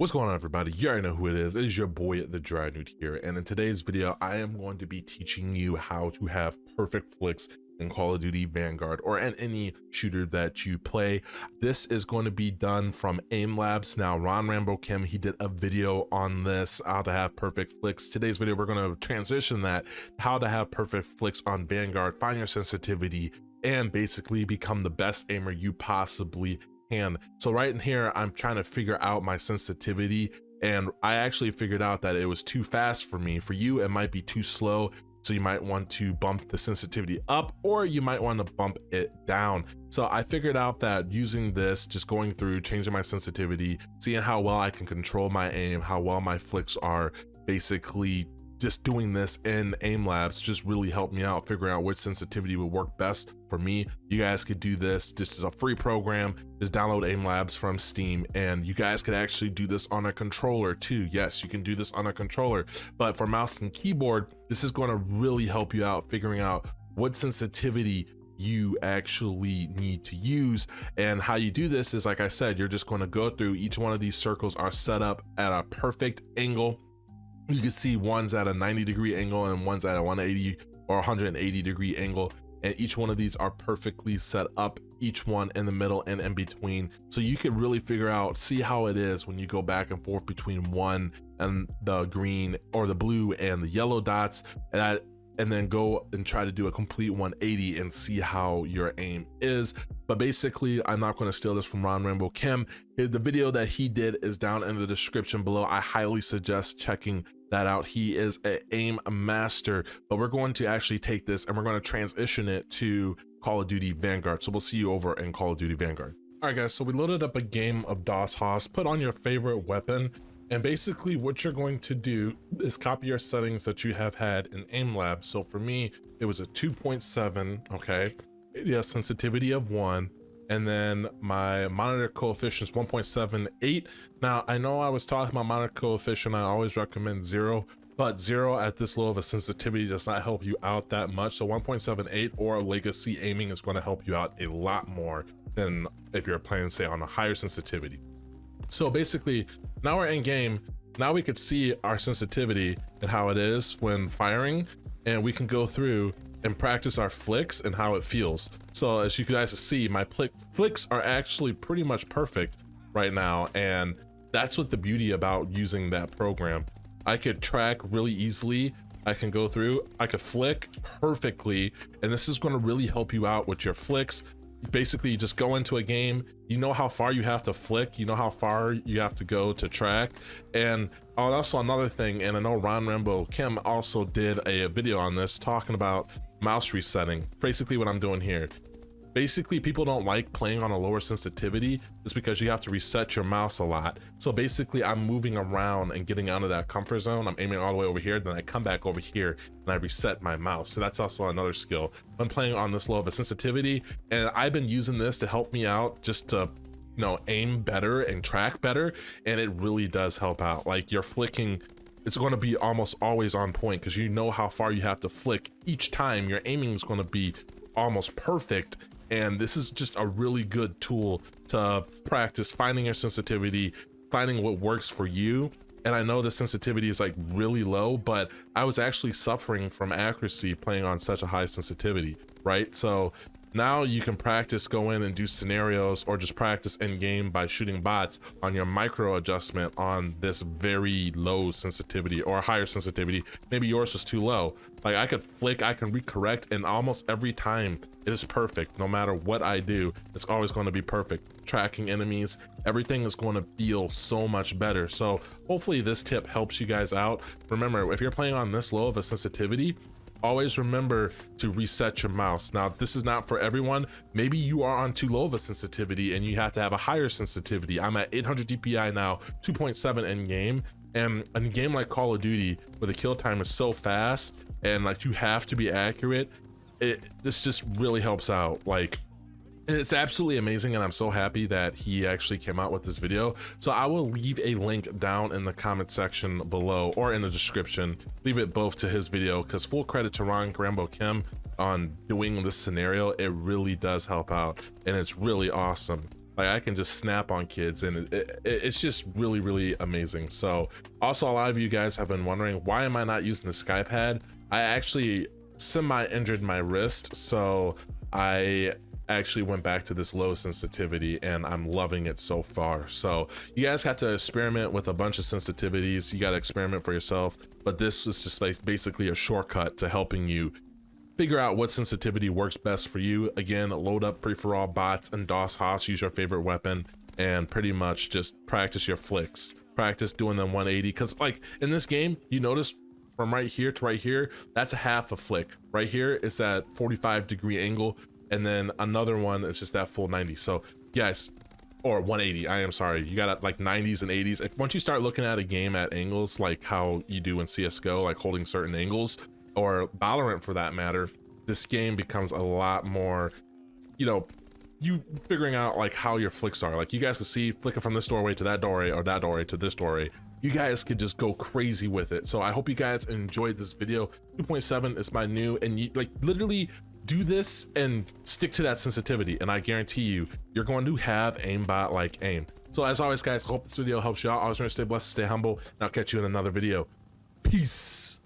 What's going on, everybody? You already know who it is. It is your boy, the Dry Nude here. And in today's video, I am going to be teaching you how to have perfect flicks in Call of Duty Vanguard or in any shooter that you play. This is going to be done from Aim Labs. Now, Rambo Kim, he did a video on this, how to have perfect flicks. Today's video, we're going to transition that, how to have perfect flicks on Vanguard, find your sensitivity, and basically become the best aimer you possibly can. So right in here, I'm trying to figure out my sensitivity, and I actually figured out that it was too fast for me. For you, it might be too slow, so you might want to bump the sensitivity up, or you might want to bump it down. So I figured out that using this, just going through, changing my sensitivity, seeing how well I can control my aim, how well my flicks are, basically just doing this in Aim Labs just really helped me out figuring out which sensitivity would work best for me. You guys could do this. This is a free program. Just download Aim Labs from Steam, and you guys could actually do this on a controller too. Yes, you can do this on a controller, but for mouse and keyboard, this is going to really help you out figuring out what sensitivity you actually need to use. And how you do this is, like I said, you're just going to go through each one of these circles are set up at a perfect angle. You can see one's at a 90-degree angle and one's at a 180 or 180-degree angle, and each one of these are perfectly set up, each one in the middle and in between. So you can really figure out, see how it is when you go back and forth between one and the green or the blue and the yellow dots, and then go and try to do a complete 180 and see how your aim is. But basically, I'm not going to steal this from Rambo Kim. The video that he did is down in the description below. I highly suggest checking that out. He is an aim master. But we're going to actually take this and we're going to transition it to Call of Duty Vanguard. So we'll see you over in Call of Duty Vanguard. All right, guys, so we loaded up a game of DOS Hoss. Put on your favorite weapon. And basically what you're going to do is copy your settings that you have had in Aim Lab. So for me, it was a 2.7, okay? Yeah, sensitivity of 1, and then my monitor coefficient is 1.78. Now, I know I was talking about monitor coefficient, I always recommend 0, but 0 at this low of a sensitivity does not help you out that much. So 1.78 or legacy aiming is going to help you out a lot more than if you're playing, say, on a higher sensitivity. So basically, now we're in game. Now we could see our sensitivity and how it is when firing, and we can go through and practice our flicks and how it feels. So as you guys see, my flicks are actually pretty much perfect right now, and that's what the beauty about using that program. I could track really easily. I can go through, I could flick perfectly, and this is going to really help you out with your flicks. Basically, you just go into a game, you know how far you have to flick, you know how far you have to go to track. And also another thing, and I know Rambo Kim also did a video on this talking about mouse resetting. Basically what I'm doing here, basically people don't like playing on a lower sensitivity just because you have to reset your mouse a lot. So basically I'm moving around and getting out of that comfort zone. I'm aiming all the way over here, then I come back over here and I reset my mouse. So that's also another skill. I'm playing on this low of a sensitivity, and I've been using this to help me out just to, you know, aim better and track better, and it really does help out. Like, your flicking, it's going to be almost always on point because you know how far you have to flick each time. Your aiming is going to be almost perfect, and this is just a really good tool to practice finding your sensitivity, finding what works for you. And I know the sensitivity is like really low, but I was actually suffering from accuracy playing on such a high sensitivity, right? So now you can practice, go in and do scenarios, or just practice in game by shooting bots on your micro adjustment on this very low sensitivity or higher sensitivity. Maybe yours was too low. Like, I could flick, I can recorrect, and almost every time it is perfect. No matter what I do, it's always going to be perfect. Tracking enemies, everything is going to feel so much better. So hopefully this tip helps you guys out. Remember, if you're playing on this low of a sensitivity, always remember to reset your mouse. Now, this is not for everyone. Maybe you are on too low of a sensitivity and you have to have a higher sensitivity. I'm at 800 DPI now, 2.7 in game. And in a game like Call of Duty, where the kill time is so fast and like you have to be accurate, this just really helps out. Like, it's absolutely amazing, and I'm so happy that he actually came out with this video. So I will leave a link down in the comment section below or in the description. Leave it both to his video, because full credit to Rambo Kim on doing this scenario. It really does help out, and it's really awesome. Like I can just snap on kids, and it's just really amazing. So also, a lot of you guys have been wondering, why am I not using the SkyPad? I actually semi-injured my wrist, so I actually went back to this low sensitivity, and I'm loving it so far. So you guys have to experiment with a bunch of sensitivities. You got to experiment for yourself, but this is just like basically a shortcut to helping you figure out what sensitivity works best for you. Again, load up free-for-all bots and DOS Haas, use your favorite weapon, and pretty much just practice your flicks. Practice doing them 180, because like in this game, you notice from right here to right here, that's a half a flick. Right here is that 45-degree angle, and then another one is just that full 90. So guys, or 180, I am sorry, you got like 90s and 80s. If once you start looking at a game at angles like how you do in CSGO, like holding certain angles, or Valorant for that matter, this game becomes a lot more, you know, you figuring out like how your flicks are. Like you guys can see flicking from this doorway to that doorway, or that doorway to this doorway. You guys could just go crazy with it. So I hope you guys enjoyed this video. 2.7 is my new, and you like literally do this and stick to that sensitivity, and I guarantee you, you're going to have aimbot like aim. So as always, guys, I hope this video helps you out. Always remember to stay blessed, stay humble, and I'll catch you in another video. Peace.